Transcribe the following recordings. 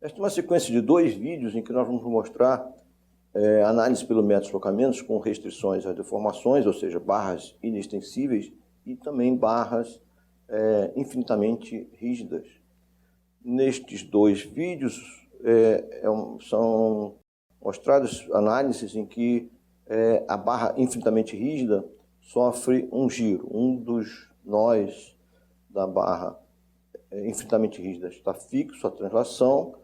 Esta é uma sequência de 2 vídeos em que nós vamos mostrar análise pelo método de deslocamentos com restrições às deformações, ou seja, barras inextensíveis e também barras infinitamente rígidas. Nestes 2 vídeos são mostradas análises em que a barra infinitamente rígida sofre um giro. Um dos nós da barra infinitamente rígida está fixo, a translação,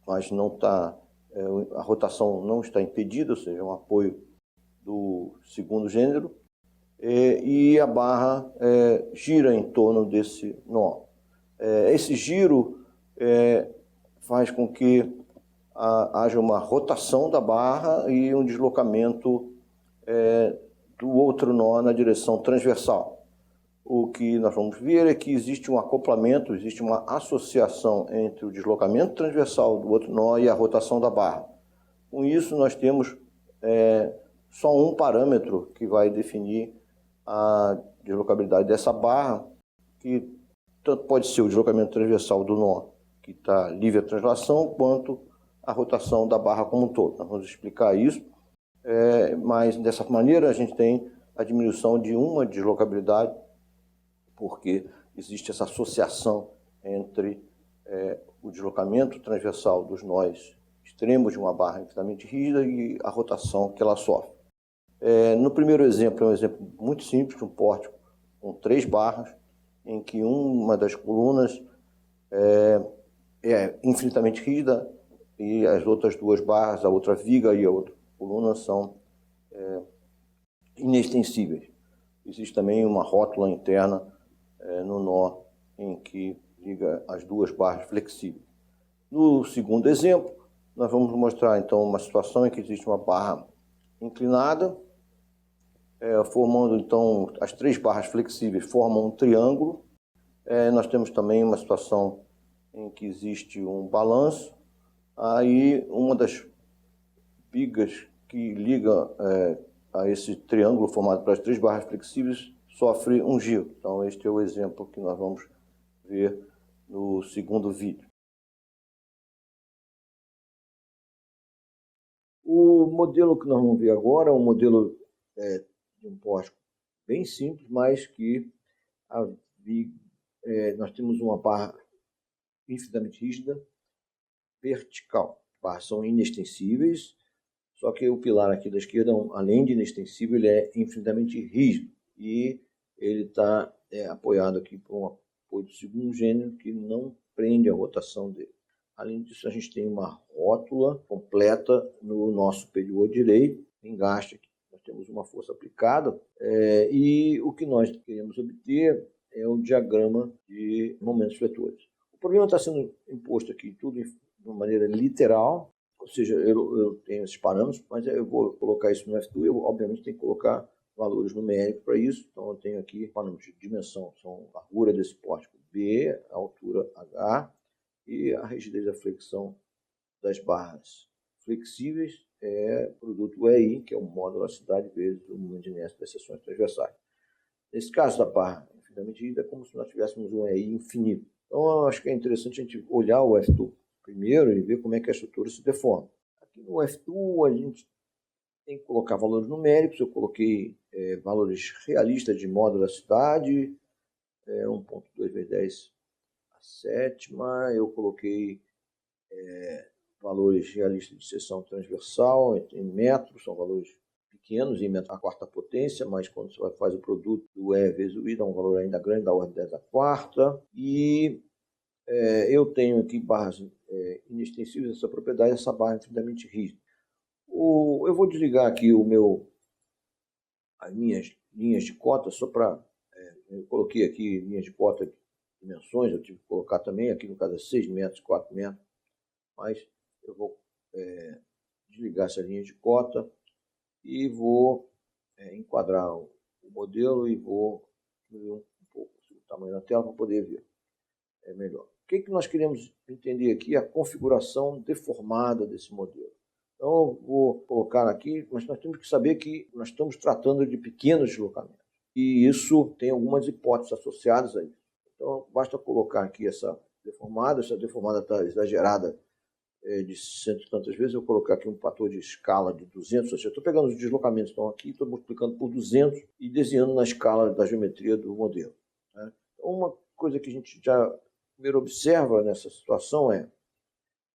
mas não está, a rotação não está impedida, ou seja, um apoio do segundo gênero, e a barra gira em torno desse nó. Esse giro faz com que haja uma rotação da barra e um deslocamento do outro nó na direção transversal. O que nós vamos ver é que existe um acoplamento, existe uma associação entre o deslocamento transversal do outro nó e a rotação da barra. Com isso, nós temos só um parâmetro que vai definir a deslocabilidade dessa barra, que tanto pode ser o deslocamento transversal do nó, que está livre a translação, quanto a rotação da barra como um todo. Nós vamos explicar isso, mas dessa maneira a gente tem a diminuição de uma deslocabilidade, porque existe essa associação entre o deslocamento transversal dos nós extremos de uma barra infinitamente rígida e a rotação que ela sofre. No primeiro exemplo, é um exemplo muito simples, de um pórtico com 3 barras, em que uma das colunas é infinitamente rígida e as outras 2 barras, a outra viga e a outra coluna, são inextensíveis. Existe também uma rótula interna no nó em que liga as 2 barras flexíveis. No segundo exemplo, nós vamos mostrar então uma situação em que existe uma barra inclinada, formando então as 3 barras flexíveis formam um triângulo. Nós temos também uma situação em que existe um balanço. Aí uma das vigas que liga a esse triângulo formado pelas 3 barras flexíveis sofre um giro. Então este é o exemplo que nós vamos ver no segundo vídeo. O modelo que nós vamos ver agora é um modelo de um pórtico bem simples, mas que nós temos uma barra infinitamente rígida vertical. As barras são inextensíveis, só que o pilar aqui da esquerda, além de inextensível, ele é infinitamente rígido. E ele está apoiado aqui por um apoio do segundo gênero que não prende a rotação dele. Além disso, a gente tem uma rótula completa no nosso superior direito, engaste aqui. Nós temos uma força aplicada e o que nós queremos obter é o diagrama de momentos fletores. O problema está sendo imposto aqui tudo de uma maneira literal, ou seja, eu tenho esses parâmetros, mas eu vou colocar isso no F2, eu obviamente tenho que colocar valores numéricos para isso. Então eu tenho aqui parâmetros de dimensão, são a largura desse pórtico B, a altura H e a rigidez da flexão das barras flexíveis produto EI, que é o módulo da velocidade vezes o momento de inércia das seções transversais. Nesse caso da barra infinitamente rígida, é como se nós tivéssemos um EI infinito. Então eu acho que é interessante a gente olhar o F2 primeiro e ver como é que a estrutura se deforma. Aqui no F2 a gente tem que colocar valores numéricos. Eu coloquei valores realistas de módulo da cidade, 1.2 vezes 10 a sétima. Eu coloquei valores realistas de seção transversal em metros, são valores pequenos em metro a quarta potência, mas quando você faz o produto do E vezes o I, dá um valor ainda grande, da ordem de 10 a quarta. E eu tenho aqui barras inextensíveis dessa propriedade, essa barra infinitamente rígida. Eu vou desligar aqui as minhas linhas de cota, só para... eu coloquei aqui linhas de cota de dimensões, eu tive que colocar também, aqui no caso é 6 metros, 4 metros, mas eu vou desligar essa linha de cota e vou enquadrar o modelo e vou diminuir um pouco o tamanho da tela para poder ver melhor. O que nós queremos entender aqui é a configuração deformada desse modelo. Então, eu vou colocar aqui, mas nós temos que saber que nós estamos tratando de pequenos deslocamentos. E isso tem algumas hipóteses associadas a isso. Então, basta colocar aqui essa deformada, essa deformada está exagerada de cento e tantas vezes, eu vou colocar aqui um fator de escala de 200, ou seja, eu estou pegando os deslocamentos que estão aqui, estou multiplicando por 200 e desenhando na escala da geometria do modelo. Né? Então, uma coisa que a gente já primeiro observa nessa situação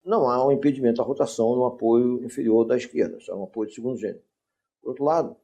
não há um impedimento à rotação no apoio inferior da esquerda, isso é um apoio de segundo gênero. Por outro lado,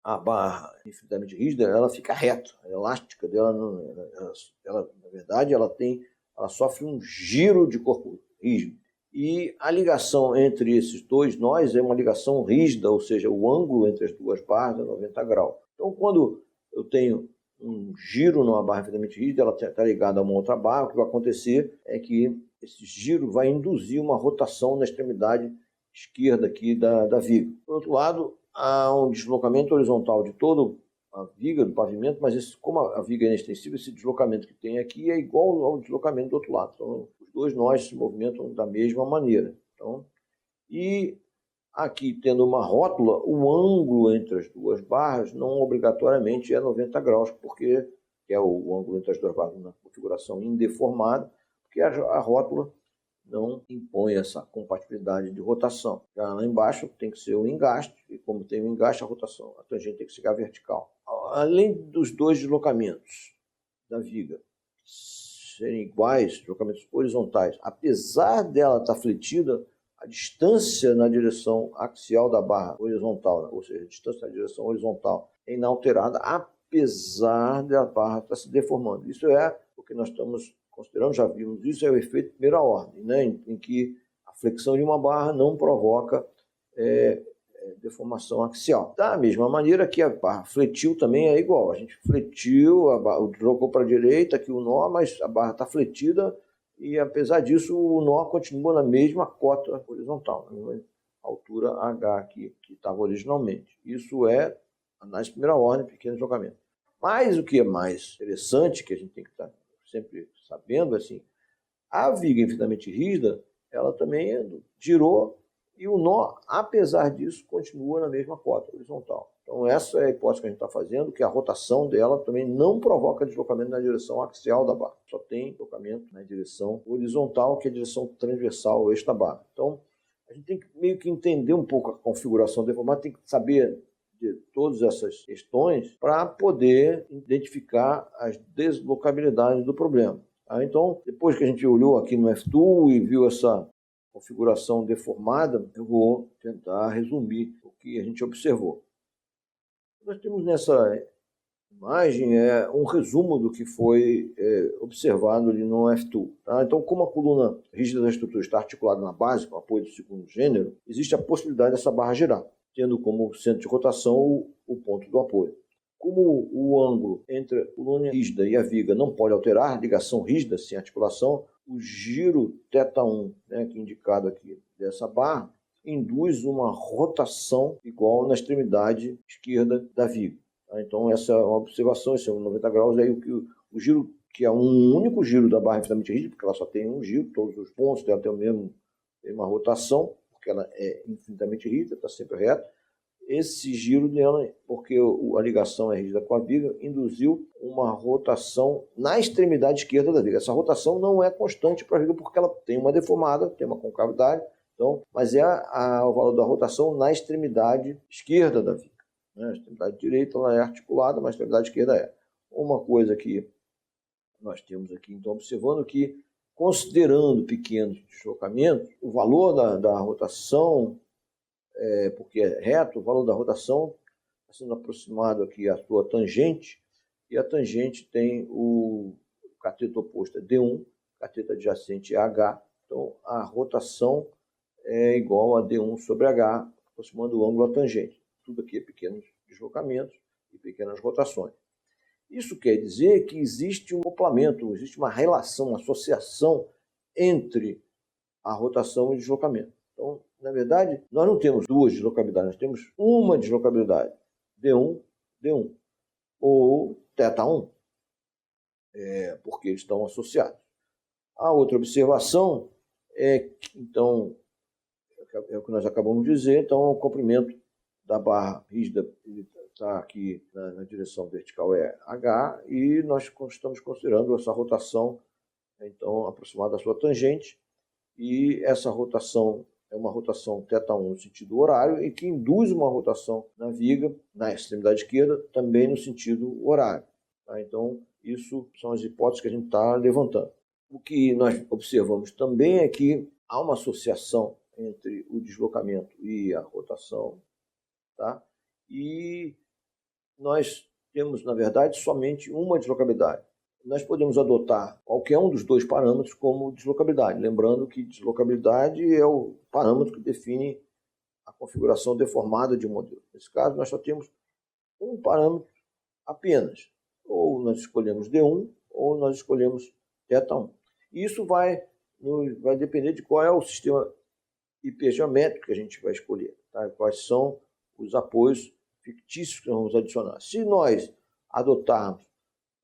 a barra infinitamente rígida, ela fica reta, a elástica dela, na verdade, ela sofre um giro de corpo rígido. E a ligação entre esses dois nós é uma ligação rígida, ou seja, o ângulo entre as duas barras é 90 graus. Então, quando eu tenho um giro numa barra infinitamente rígida, ela está ligada a uma outra barra, o que vai acontecer é que esse giro vai induzir uma rotação na extremidade esquerda aqui da viga. Por outro lado, há um deslocamento horizontal de toda a viga do pavimento, mas como a viga é inextensível, esse deslocamento que tem aqui é igual ao deslocamento do outro lado. Então, os dois nós se movimentam da mesma maneira. Então, e aqui, tendo uma rótula, o ângulo entre as duas barras não obrigatoriamente é 90 graus, porque é o ângulo entre as duas barras na configuração indeformada, porque a rótula não impõe essa compatibilidade de rotação. Já lá embaixo tem que ser o engaste, e como tem o engaste, a tangente tem que ficar vertical. Além dos dois deslocamentos da viga serem iguais, deslocamentos horizontais, apesar dela estar fletida, a distância na direção axial da barra horizontal, ou seja, a distância na direção horizontal é inalterada, apesar da barra estar se deformando. Isso é o que nós estamos considerando, já vimos isso, é o efeito de primeira ordem, né? em que a flexão de uma barra não provoca deformação axial. Da mesma maneira que a barra fletil também é igual. A gente fletiu, deslocou para a direita aqui o nó, mas a barra está fletida e, apesar disso, o nó continua na mesma cota horizontal, na mesma altura H aqui, que estava originalmente. Isso é análise de primeira ordem, pequeno deslocamento. Mas o que é mais interessante, que a gente tem que estar sempre sabendo, assim, a viga infinitamente rígida, ela também girou e o nó, apesar disso, continua na mesma cota horizontal. Então, essa é a hipótese que a gente está fazendo, que a rotação dela também não provoca deslocamento na direção axial da barra. Só tem deslocamento na direção horizontal, que é a direção transversal ao eixo da barra. Então, a gente tem que meio que entender um pouco a configuração deformada, tem que saber de todas essas questões para poder identificar as deslocabilidades do problema. Então, depois que a gente olhou aqui no F-Tool e viu essa configuração deformada, eu vou tentar resumir o que a gente observou. Nós temos nessa imagem um resumo do que foi observado ali no F-Tool. Tá? Então, como a coluna rígida da estrutura está articulada na base, com apoio do segundo gênero, existe a possibilidade dessa barra girar, tendo como centro de rotação o ponto do apoio. Como o ângulo entre a coluna rígida e a viga não pode alterar, ligação rígida sem articulação, o giro θ1, né, que é indicado aqui dessa barra, induz uma rotação igual na extremidade esquerda da viga. Tá? Então, essa é uma observação, esse é um 90 graus, aí o giro, que é um único giro da barra infinitamente rígida, porque ela só tem um giro, todos os pontos dela têm uma rotação, porque ela é infinitamente rígida, está sempre reta. Esse giro dela, porque a ligação é rígida com a viga, induziu uma rotação na extremidade esquerda da viga. Essa rotação não é constante para a viga, porque ela tem uma deformada, tem uma concavidade, então, mas é o valor da rotação na extremidade esquerda da viga. Né? A extremidade direita ela é articulada, mas a extremidade esquerda é. Uma coisa que nós temos aqui, então, observando que, considerando pequenos deslocamentos, o valor da rotação, porque é reto, o valor da rotação está sendo aproximado aqui à sua tangente, e a tangente tem o cateto oposto é D1, cateto adjacente é H, então a rotação é igual a D1 sobre H, aproximando o ângulo à tangente. Tudo aqui é pequenos deslocamentos e pequenas rotações. Isso quer dizer que existe um acoplamento, existe uma relação, uma associação entre a rotação e o deslocamento. Então, na verdade, nós não temos duas deslocabilidades, nós temos uma deslocabilidade, D1, D1, ou θ1, porque eles estão associados. A outra observação então, é o que nós acabamos de dizer, então o comprimento da barra rígida está aqui na direção vertical é H, e nós estamos considerando essa rotação então aproximado da sua tangente, e essa rotação é uma rotação θ1 no sentido horário e que induz uma rotação na viga, na extremidade esquerda, também no sentido horário. Tá? Então, isso são as hipóteses que a gente está levantando. O que nós observamos também é que há uma associação entre o deslocamento e a rotação, tá? E nós temos, na verdade, somente uma deslocabilidade. Nós podemos adotar qualquer um dos dois parâmetros como deslocabilidade, lembrando que deslocabilidade é o parâmetro que define a configuração deformada de um modelo. Nesse caso, nós só temos um parâmetro apenas. Ou nós escolhemos D1, ou nós escolhemos θ1. Isso vai depender de qual é o sistema hipergeométrico que a gente vai escolher, tá? Quais são os apoios fictícios que nós vamos adicionar. Se nós adotarmos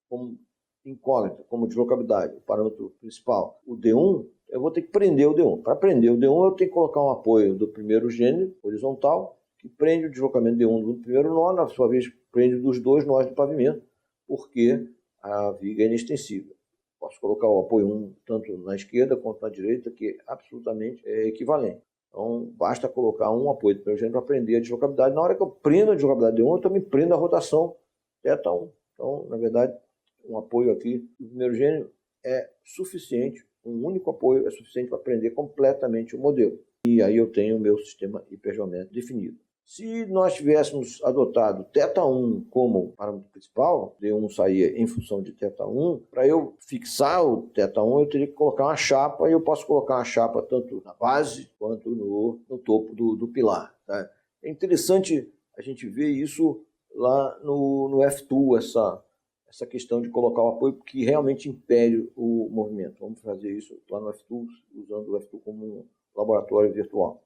como incógnita, como deslocabilidade, o parâmetro principal, o D1, eu vou ter que prender o D1. Para prender o D1, eu tenho que colocar um apoio do primeiro gênero, horizontal, que prende o deslocamento D1 do primeiro nó, na sua vez prende dos dois nós do pavimento, porque a viga é inextensível. Posso colocar o apoio 1 tanto na esquerda quanto na direita, que é absolutamente equivalente. Então, basta colocar um apoio do primeiro gênero para prender a deslocabilidade. Na hora que eu prendo a deslocabilidade D1, eu também prendo a rotação θ1. Então, na verdade, um apoio aqui do primeiro gênero é suficiente, um único apoio é suficiente para prender completamente o modelo. E aí eu tenho o meu sistema hipergeométrico definido. Se nós tivéssemos adotado θ1 como parâmetro principal, D1 saía em função de θ1, para eu fixar o θ1 eu teria que colocar uma chapa, e eu posso colocar uma chapa tanto na base quanto no topo do pilar. Tá? É interessante a gente ver isso lá no F2, essa questão de colocar o apoio que realmente impede o movimento. Vamos fazer isso lá no F2, usando o F2 como um laboratório virtual.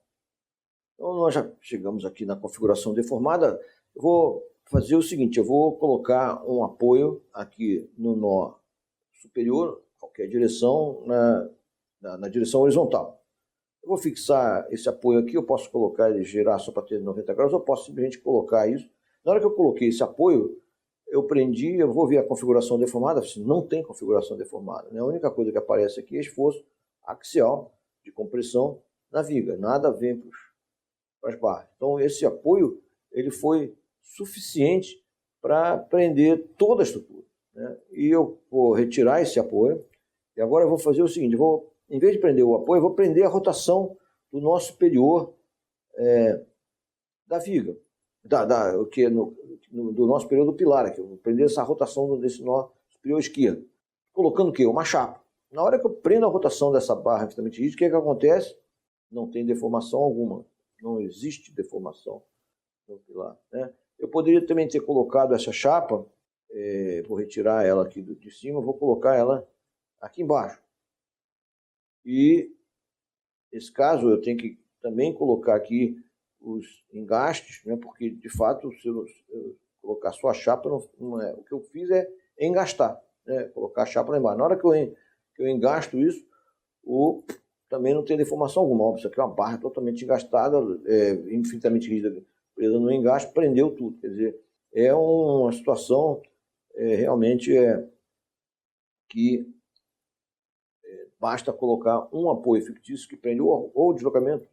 Então, nós já chegamos aqui na configuração deformada. Eu vou fazer o seguinte, eu vou colocar um apoio aqui no nó superior, qualquer direção, na direção horizontal. Eu vou fixar esse apoio aqui, eu posso colocar ele, girar só para ter 90 graus, eu posso simplesmente colocar isso. Na hora que eu coloquei esse apoio, eu prendi, eu vou ver a configuração deformada, não tem configuração deformada, né? A única coisa que aparece aqui é esforço axial de compressão na viga, nada vem para as barras. Então esse apoio ele foi suficiente para prender toda a estrutura, né? E eu vou retirar esse apoio, e agora eu vou fazer o seguinte, em vez de prender o apoio, eu vou prender a rotação do nó superior da viga, do nó superior do pilar aqui. Eu vou prender essa rotação desse nó superior esquerdo. Colocando o quê? Uma chapa. Na hora que eu prendo a rotação dessa barra infinitamente rígida, o que é que acontece? Não tem deformação alguma. Não existe deformação no pilar, né? Eu poderia também ter colocado essa chapa, vou retirar ela aqui de cima, vou colocar ela aqui embaixo. E, nesse caso, eu tenho que também colocar aqui os engastes, né? Porque, de fato, se eu colocar só a chapa, não é. O que eu fiz é engastar, né? Colocar a chapa lá embaixo. Na hora que eu engasto isso, também não tem deformação alguma. Isso aqui é uma barra totalmente engastada, infinitamente rígida, presa no engaste, prendeu tudo. Quer dizer, é uma situação realmente que basta colocar um apoio fictício que prende ou o deslocamento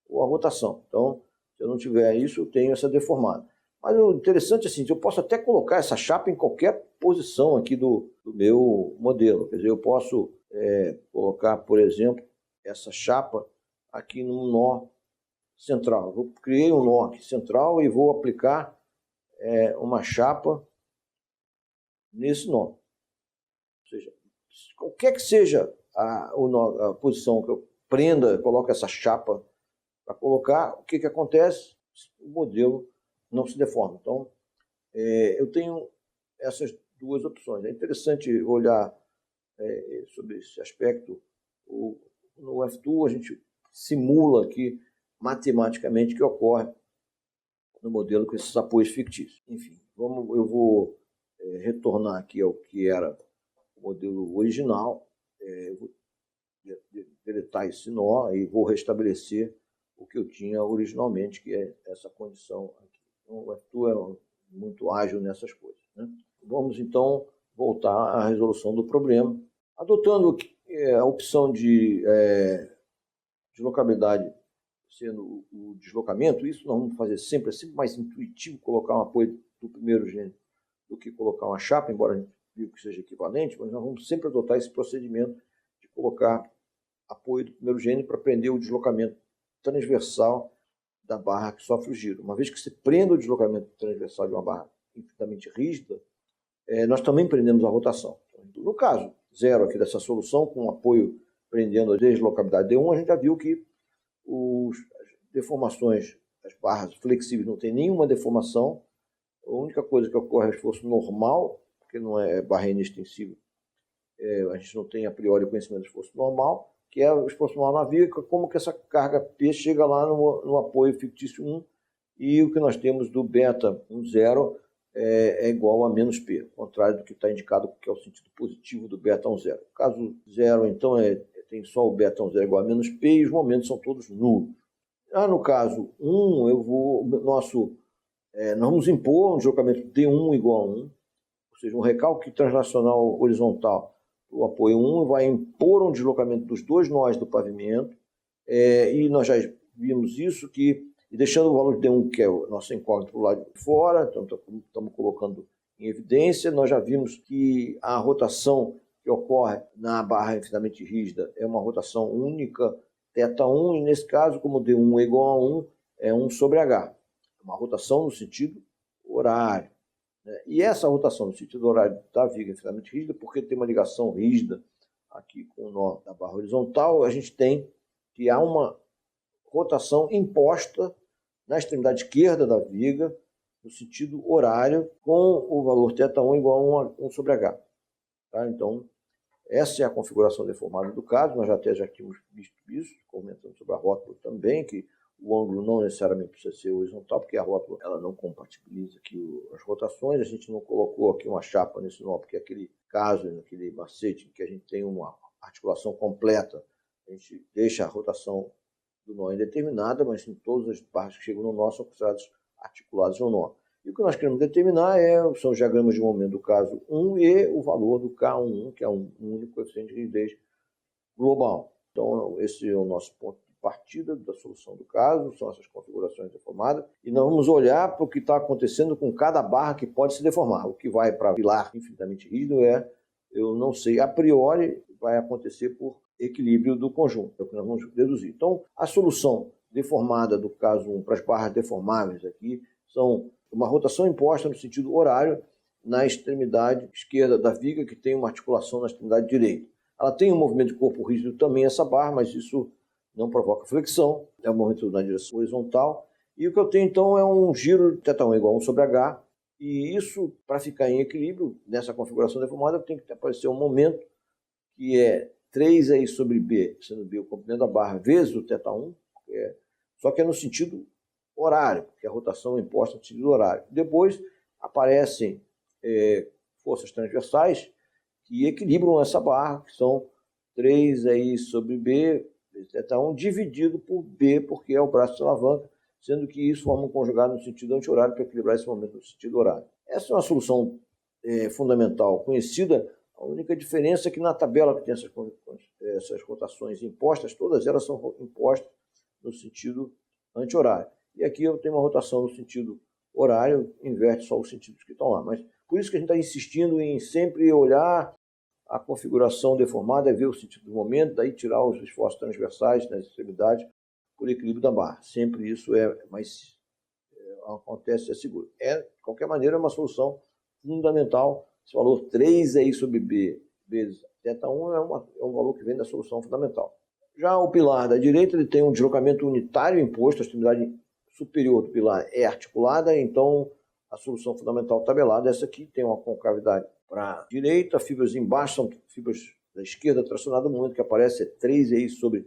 ou a rotação. Então, se eu não tiver isso, eu tenho essa deformada. Mas o interessante é assim, eu posso até colocar essa chapa em qualquer posição aqui do meu modelo. Quer dizer, eu posso colocar, por exemplo, essa chapa aqui no nó central. Eu criei um nó aqui central e vou aplicar uma chapa nesse nó. Ou seja, qualquer que seja a posição que eu prenda, coloco essa chapa para colocar, o que acontece? O modelo não se deforma. Então, eu tenho essas duas opções. É interessante olhar sobre esse aspecto. No F2 a gente simula aqui matematicamente o que ocorre no modelo com esses apoios fictícios. Enfim, eu vou retornar aqui ao que era o modelo original. Eu vou deletar esse nó e vou restabelecer o que eu tinha originalmente, que é essa condição aqui. Então, o F2 é muito ágil nessas coisas, né? Vamos então voltar à resolução do problema. Adotando a opção de deslocabilidade sendo o deslocamento, isso nós vamos fazer sempre, é sempre mais intuitivo colocar um apoio do primeiro gênero do que colocar uma chapa, embora a gente viu que seja equivalente, mas nós vamos sempre adotar esse procedimento de colocar apoio do primeiro gênero para prender o deslocamento transversal da barra que sofre o giro. Uma vez que você prenda o deslocamento transversal de uma barra infinitamente rígida, nós também prendemos a rotação. No caso zero aqui dessa solução, com apoio prendendo a deslocabilidade D1, a gente já viu que as deformações, as barras flexíveis não tem nenhuma deformação. A única coisa que ocorre é o esforço normal, porque não é barra inextensível. A gente não tem a priori conhecimento do esforço normal, que é o esforço normal na viga, como que essa carga P chega lá no apoio fictício 1, e o que nós temos do beta 1,0 é igual a menos P, ao contrário do que está indicado, que é o sentido positivo do beta 1,0. O caso 0, então, tem só o beta 1,0 igual a menos P, e os momentos são todos nulos. No caso 1, nós vamos impor um deslocamento D1 igual a 1, ou seja, um recalque translacional horizontal. O apoio 1 vai impor um deslocamento dos dois nós do pavimento, e nós já vimos isso, e deixando o valor de D1, que é o nosso incógnito, para o lado de fora, então estamos colocando em evidência. Nós já vimos que a rotação que ocorre na barra infinitamente rígida é uma rotação única, θ1, e nesse caso, como D1 é igual a 1, é 1 sobre H. Uma rotação no sentido horário. E essa rotação no sentido horário da viga infinitamente rígida, porque tem uma ligação rígida aqui com o nó da barra horizontal, a gente tem que há uma rotação imposta na extremidade esquerda da viga, no sentido horário, com o valor θ1 igual a 1 sobre H. Tá? Então, essa é a configuração deformada do caso. Nós já tínhamos visto isso, comentando sobre a rótula também, que o ângulo não necessariamente precisa ser horizontal, porque a rótula ela não compatibiliza aqui as rotações. A gente não colocou aqui uma chapa nesse nó, porque aquele caso, naquele macete em que a gente tem uma articulação completa, a gente deixa a rotação do nó indeterminada, mas em todas as barras que chegam no nó são consideradas articuladas no nó. E o que nós queremos determinar são os diagramas de momento do caso 1 e o valor do K11, que é um único coeficiente de rigidez global. Então, esse é o nosso ponto de partida da solução do caso, são essas configurações deformadas, e nós vamos olhar para o que está acontecendo com cada barra que pode se deformar. O que vai para pilar infinitamente rígido eu não sei, a priori vai acontecer por equilíbrio do conjunto, é o que nós vamos deduzir. Então, a solução deformada do caso 1 para as barras deformáveis aqui são uma rotação imposta no sentido horário na extremidade esquerda da viga, que tem uma articulação na extremidade direita. Ela tem um movimento de corpo rígido também, essa barra, mas isso não provoca flexão, é um movimento na direção horizontal. E o que eu tenho então é um giro de θ1 igual a 1 sobre H, e isso, para ficar em equilíbrio, nessa configuração deformada, tem que aparecer um momento que é 3 sobre B, sendo B o comprimento da barra, vezes o θ1, só que é no sentido horário, porque a rotação é imposta no sentido horário. Depois aparecem forças transversais que equilibram essa barra, que são 3 sobre B, vezes θ1, dividido por B, porque é o braço de alavanca, sendo que isso forma um conjugado no sentido anti-horário para equilibrar esse momento no sentido horário. Essa é uma solução fundamental conhecida. A única diferença é que na tabela que tem essas rotações impostas, todas elas são impostas no sentido anti-horário. E aqui eu tenho uma rotação no sentido horário, inverte só os sentidos que estão lá. Mas por isso que a gente está insistindo em sempre olhar a configuração deformada, ver o sentido do momento, daí tirar os esforços transversais nas extremidades por equilíbrio da barra. Sempre isso acontece, é seguro. De qualquer maneira, é uma solução fundamental. Esse valor 3 sobre B vezes θ1 é um valor que vem da solução fundamental. Já o pilar da direita ele tem um deslocamento unitário imposto, a extremidade superior do pilar é articulada, então a solução fundamental tabelada, essa aqui tem uma concavidade para a direita, fibras embaixo são fibras da esquerda tracionada, no momento que aparece 3 sobre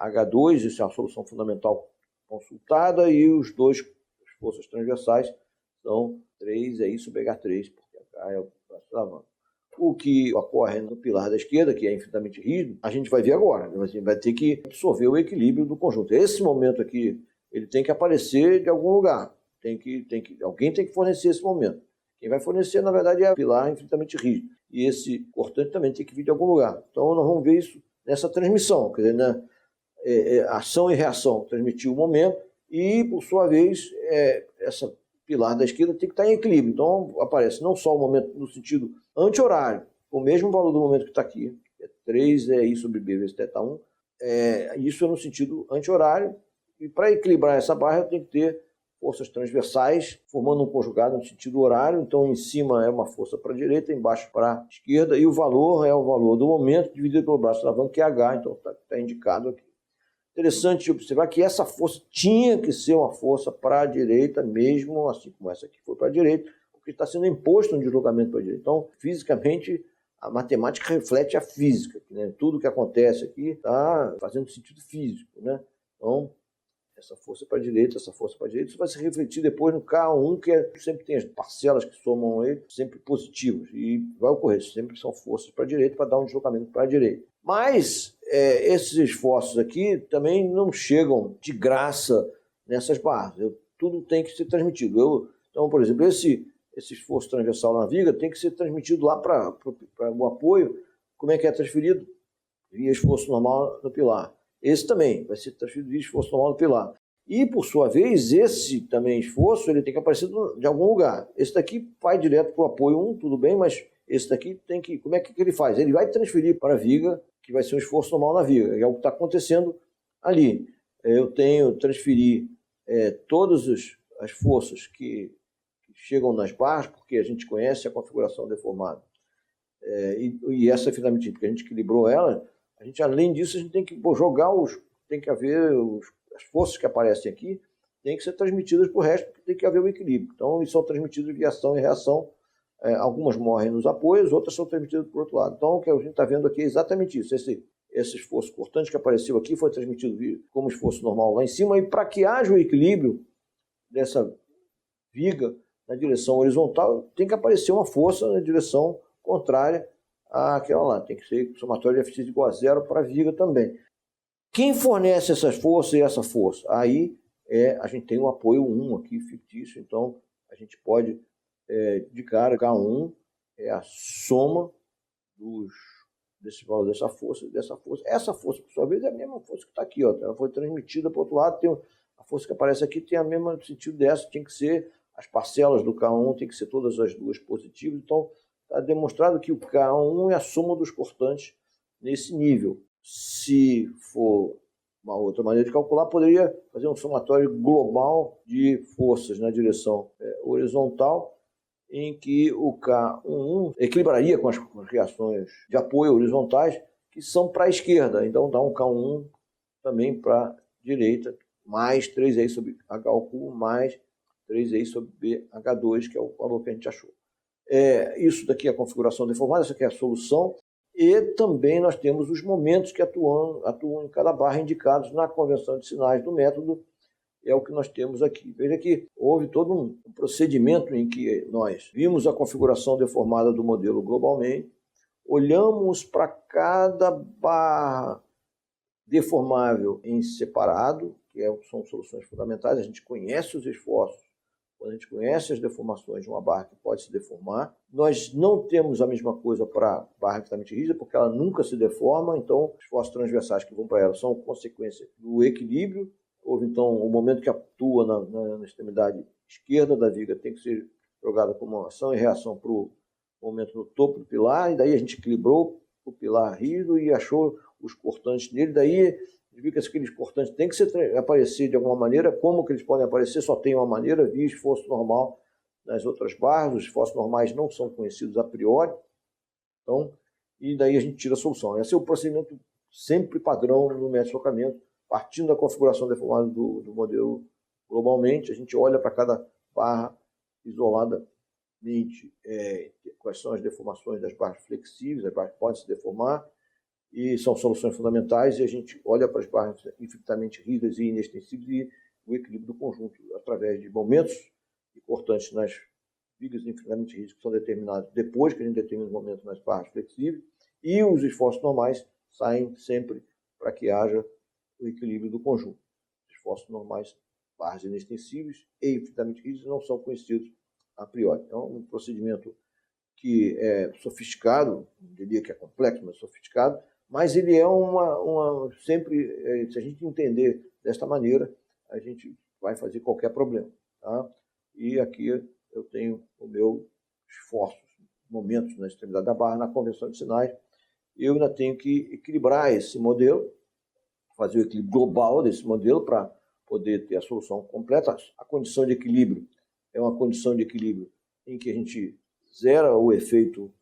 H2, isso é a solução fundamental consultada, e as forças transversais são 3 sobre H3, porque H é o braço da alavanca. O que ocorre no pilar da esquerda, que é infinitamente rígido, a gente vai ver agora. A gente vai ter que absorver o equilíbrio do conjunto. Esse momento aqui, ele tem que aparecer de algum lugar. Alguém tem que fornecer esse momento. Quem vai fornecer, na verdade, é a pilar infinitamente rígido. E esse cortante também tem que vir de algum lugar. Então, nós vamos ver isso nessa transmissão, quer dizer, né? Ação e reação, transmitir o momento e, por sua vez, essa pilar da esquerda tem que estar em equilíbrio. Então, aparece não só o momento no sentido anti-horário, o mesmo valor do momento que está aqui, 3 é I sobre B vezes θ1, isso é no sentido anti-horário, e para equilibrar essa barra eu tenho que ter forças transversais, formando um conjugado no sentido horário. Então, em cima é uma força para a direita, embaixo para a esquerda, e o valor é o valor do momento dividido pelo braço da alavanca, que é H, então está indicado aqui. Interessante observar que essa força tinha que ser uma força para a direita, mesmo assim como essa aqui foi para a direita, porque está sendo imposto um deslocamento para a direita. Então, fisicamente, a matemática reflete a física, né? Tudo que acontece aqui está fazendo sentido físico, né? Então, essa força para a direita, essa força para a direita, isso vai se refletir depois no K1, que sempre tem as parcelas que somam ele, sempre positivas, e vai ocorrer, sempre são forças para a direita para dar um deslocamento para a direita. Mas esses esforços aqui também não chegam de graça nessas barras, tudo tem que ser transmitido. Então, por exemplo, esse esforço transversal na viga tem que ser transmitido lá para o apoio. Como é que é transferido? Via esforço normal no pilar. Esse também vai ser transferido via esforço normal no pilar. E, por sua vez, esse também esforço ele tem que aparecer de algum lugar. Esse daqui vai direto para o apoio 1, tudo bem, mas esse daqui tem que... Como é que ele faz? Ele vai transferir para a viga, que vai ser um esforço normal na viga. É o que está acontecendo ali. Eu tenho transferir todas as forças que chegam nas barras, porque a gente conhece a configuração deformada. E essa finalmente, porque a gente equilibrou ela, a gente, além disso, a gente tem que jogar tem que haver as forças que aparecem aqui, tem que ser transmitidas para o resto, porque tem que haver o equilíbrio. Então, eles são transmitidos via ação e reação. Algumas morrem nos apoios, outras são transmitidas para o outro lado. Então, o que a gente está vendo aqui é exatamente isso. Esse esforço cortante que apareceu aqui foi transmitido como esforço normal lá em cima, e para que haja o equilíbrio dessa viga na direção horizontal, tem que aparecer uma força na direção contrária àquela lá. Tem que ser somatório de Fx igual a zero para a viga também. Quem fornece essas forças e essa força? Aí a gente tem um apoio 1 aqui, fictício, então a gente pode, de cara, K1 é a soma desse valor dessa força. Essa força, por sua vez, é a mesma força que está aqui, ó. Ela foi transmitida para o outro lado, a força que aparece aqui tem a mesma sentido dessa, tem que ser as parcelas do K1, tem que ser todas as duas positivas. Então, está demonstrado que o K1 é a soma dos cortantes nesse nível. Se for uma outra maneira de calcular, poderia fazer um somatório global de forças na direção horizontal, em que o K11 equilibraria com as reações de apoio horizontais, que são para a esquerda. Então, dá um K1 também para a direita, mais 3i sobre H ao cubo, mais 3i sobre BH2, que é o valor que a gente achou. Isso daqui é a configuração deformada, essa aqui é a solução. E também nós temos os momentos que atuam em cada barra, indicados na convenção de sinais do método. É o que nós temos aqui. Veja que houve todo um procedimento em que nós vimos a configuração deformada do modelo globalmente, olhamos para cada barra deformável em separado, que são soluções fundamentais. A gente conhece os esforços, quando a gente conhece as deformações de uma barra que pode se deformar. Nós não temos a mesma coisa para a barra infinitamente rígida, porque ela nunca se deforma. Então, os esforços transversais que vão para ela são consequência do equilíbrio. Houve, então, o momento que atua na extremidade esquerda da viga tem que ser jogada como uma ação e reação para o momento no topo do pilar, e daí a gente equilibrou o pilar rígido e achou os cortantes nele. Daí a gente viu que aqueles cortantes têm que aparecer de alguma maneira. Como que eles podem aparecer? Só tem uma maneira, via esforço normal nas outras barras. Os esforços normais não são conhecidos a priori. Então, e daí a gente tira a solução. Esse é o procedimento sempre padrão no método de deslocamento. Partindo da configuração deformada do modelo globalmente, a gente olha para cada barra isoladamente, quais são as deformações das barras flexíveis, as barras podem se deformar, e são soluções fundamentais, e a gente olha para as barras infinitamente rígidas e inextensíveis e o equilíbrio do conjunto, através de momentos e cortantes nas vigas infinitamente rígidas, que são determinados depois que a gente determina os momentos nas barras flexíveis, e os esforços normais saem sempre para que haja o equilíbrio do conjunto. Os esforços normais, barras inextensíveis e infinitamente rígidas, não são conhecidos a priori. Então, um procedimento que é sofisticado, não diria que é complexo, mas sofisticado, mas ele é sempre, se a gente entender desta maneira, a gente vai fazer qualquer problema. Tá? E aqui eu tenho o meu esforço, momentos na extremidade da barra, na conversão de sinais. Eu ainda tenho que equilibrar esse modelo, fazer o equilíbrio global desse modelo para poder ter a solução completa. A condição de equilíbrio é uma condição de equilíbrio em que a gente zera o efeito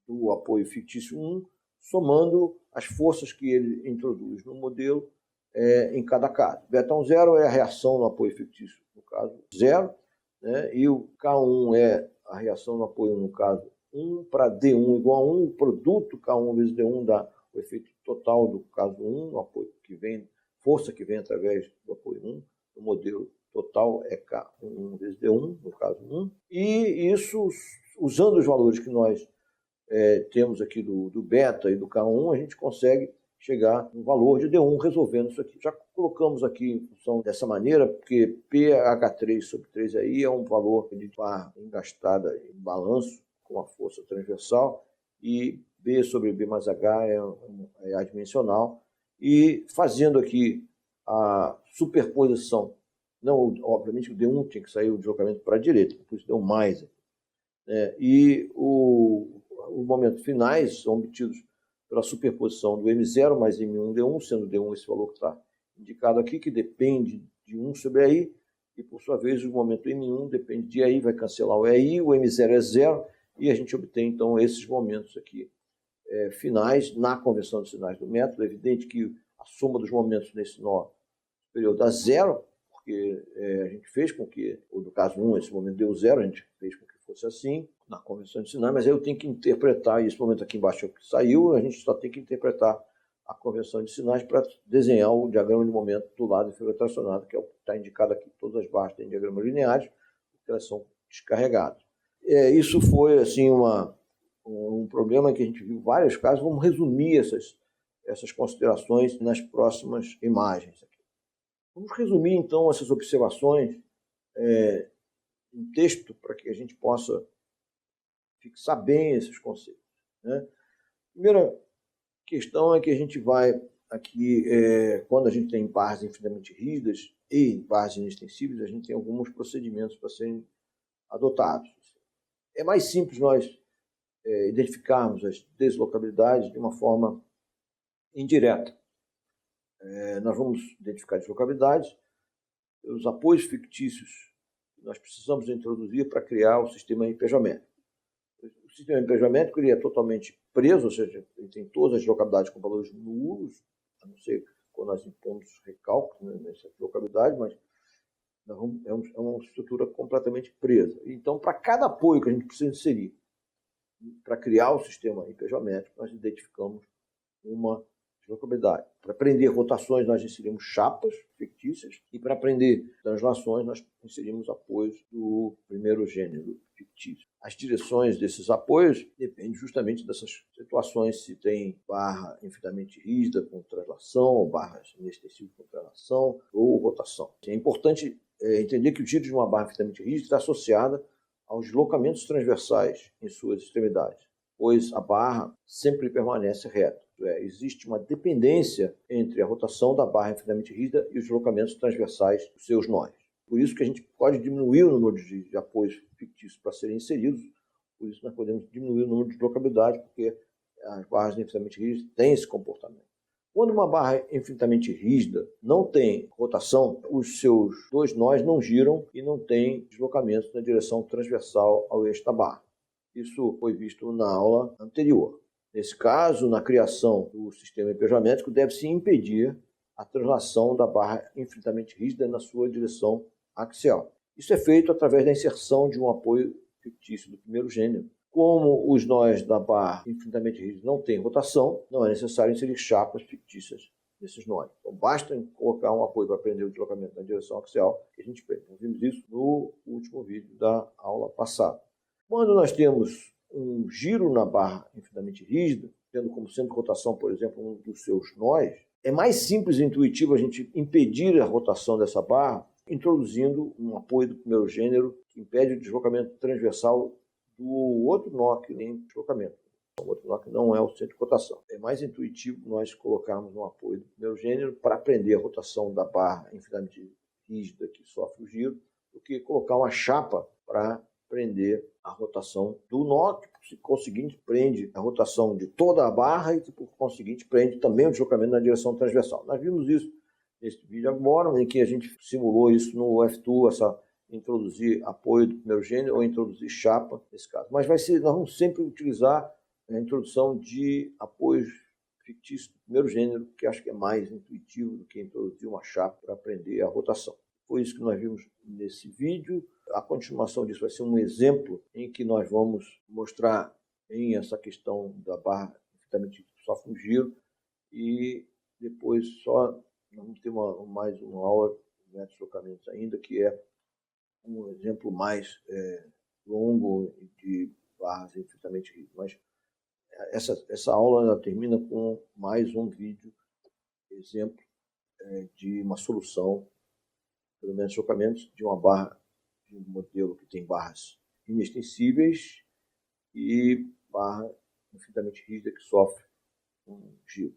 do apoio fictício 1, somando as forças que ele introduz no modelo em cada caso. Betão 0 é a reação no apoio fictício, no caso 0, né? E o K1 é a reação no apoio no caso 1 para D1 igual a 1, o produto K1 vezes D1 dá o efeito total do caso 1, o apoio que vem, força que vem através do apoio 1, o modelo total é K1 vezes D1, no caso 1, e isso, usando os valores que nós temos aqui do beta e do K1, a gente consegue chegar no valor de D1 resolvendo isso aqui. Já colocamos aqui em função dessa maneira, porque PH3 sobre 3 aí é um valor de barra engastada em balanço com a força transversal, e B sobre B mais H é adimensional, e fazendo aqui a superposição, não, obviamente o D1 tinha que sair o deslocamento para a direita, por isso deu mais aqui. E os momentos finais são obtidos pela superposição do M0 mais M1 D1, sendo D1 esse valor que está indicado aqui, que depende de 1 sobre AI, e por sua vez o momento M1 depende de AI, vai cancelar o AI, o M0 é 0, e a gente obtém então esses momentos aqui finais na conversão de sinais do método. É evidente que a soma dos momentos nesse nó superior dá 0, porque a gente fez com que, ou no caso 1, esse momento deu 0, a gente fez com que fosse assim, na conversão de sinais, mas aí eu tenho que interpretar, e esse momento aqui embaixo é o que saiu, a gente só tem que interpretar a conversão de sinais para desenhar o diagrama de momento do lado inferior tracionado, que é o que está indicado aqui. Todas as barras têm diagramas lineares, porque elas são descarregadas. Isso foi assim um problema que a gente viu vários casos. Vamos resumir essas considerações nas próximas imagens. Aqui. Vamos resumir então essas observações em texto para que a gente possa fixar bem esses conceitos. Né? Primeira questão é que a gente vai aqui, quando a gente tem barras infinitamente rígidas e barras inextensíveis, a gente tem alguns procedimentos para serem adotados. É mais simples nós identificarmos as deslocabilidades de uma forma indireta. Nós vamos identificar deslocabilidades pelos apoios fictícios que nós precisamos introduzir para criar o sistema empejométrico. O sistema empejométrico ele é totalmente preso, ou seja, ele tem todas as deslocabilidades com valores nulos, a não ser quando nós impomos recálculos nessa deslocabilidade, mas é uma estrutura completamente presa. Então, para cada apoio que a gente precisa inserir para criar o sistema empejométrico, nós identificamos uma deslocabilidade. Para prender rotações, nós inserimos chapas fictícias, e para prender translações, nós inserimos apoios do primeiro gênero fictício. As direções desses apoios dependem justamente dessas situações, se tem barra infinitamente rígida com translação, ou barras inextensíveis com translação, ou rotação. É importante entender que o giro de uma barra infinitamente rígida está associada aos deslocamentos transversais em suas extremidades, pois a barra sempre permanece reta. Existe uma dependência entre a rotação da barra infinitamente rígida e os deslocamentos transversais dos seus nós. Por isso que a gente pode diminuir o número de apoios fictícios para serem inseridos, por isso nós podemos diminuir o número de deslocabilidade, porque as barras infinitamente rígidas têm esse comportamento. Quando uma barra infinitamente rígida não tem rotação, os seus dois nós não giram e não tem deslocamento na direção transversal ao eixo da barra. Isso foi visto na aula anterior. Nesse caso, na criação do sistema empejométrico, deve-se impedir a translação da barra infinitamente rígida na sua direção axial. Isso é feito através da inserção de um apoio fictício do primeiro gênero. Como os nós da barra infinitamente rígida não têm rotação, não é necessário inserir chapas fictícias nesses nós. Então, basta colocar um apoio para prender o deslocamento na direção axial, que a gente prende. Nós vimos isso no último vídeo da aula passada. Quando nós temos um giro na barra infinitamente rígida, tendo como centro de rotação, por exemplo, um dos seus nós, é mais simples e intuitivo a gente impedir a rotação dessa barra introduzindo um apoio do primeiro gênero que impede o deslocamento transversal do outro nó que nem deslocamento. O outro nó que não é o centro de rotação. É mais intuitivo nós colocarmos um apoio do primeiro gênero para prender a rotação da barra infinitamente rígida que sofre o giro, do que colocar uma chapa para prender a rotação do nó, que por conseguinte prende a rotação de toda a barra e que por conseguinte prende também o deslocamento na direção transversal. Nós vimos isso nesse vídeo agora, em que a gente simulou isso no F2, introduzir apoio do primeiro gênero ou introduzir chapa nesse caso. Mas nós vamos sempre utilizar a introdução de apoios fictícios do primeiro gênero, que acho que é mais intuitivo do que introduzir uma chapa para prender a rotação. Foi isso que nós vimos nesse vídeo. A continuação disso vai ser um exemplo em que nós vamos mostrar em essa questão da barra infinitamente que sofre um giro, e depois só nós vamos ter mais uma aula de deslocamentos ainda, que é um exemplo mais longo de barras infinitamente rígidas. Mas essa aula ela termina com mais um vídeo, exemplo de uma solução, pelo menos deslocamentos, de uma barra, de um modelo que tem barras inextensíveis e barra infinitamente rígida que sofre um giro.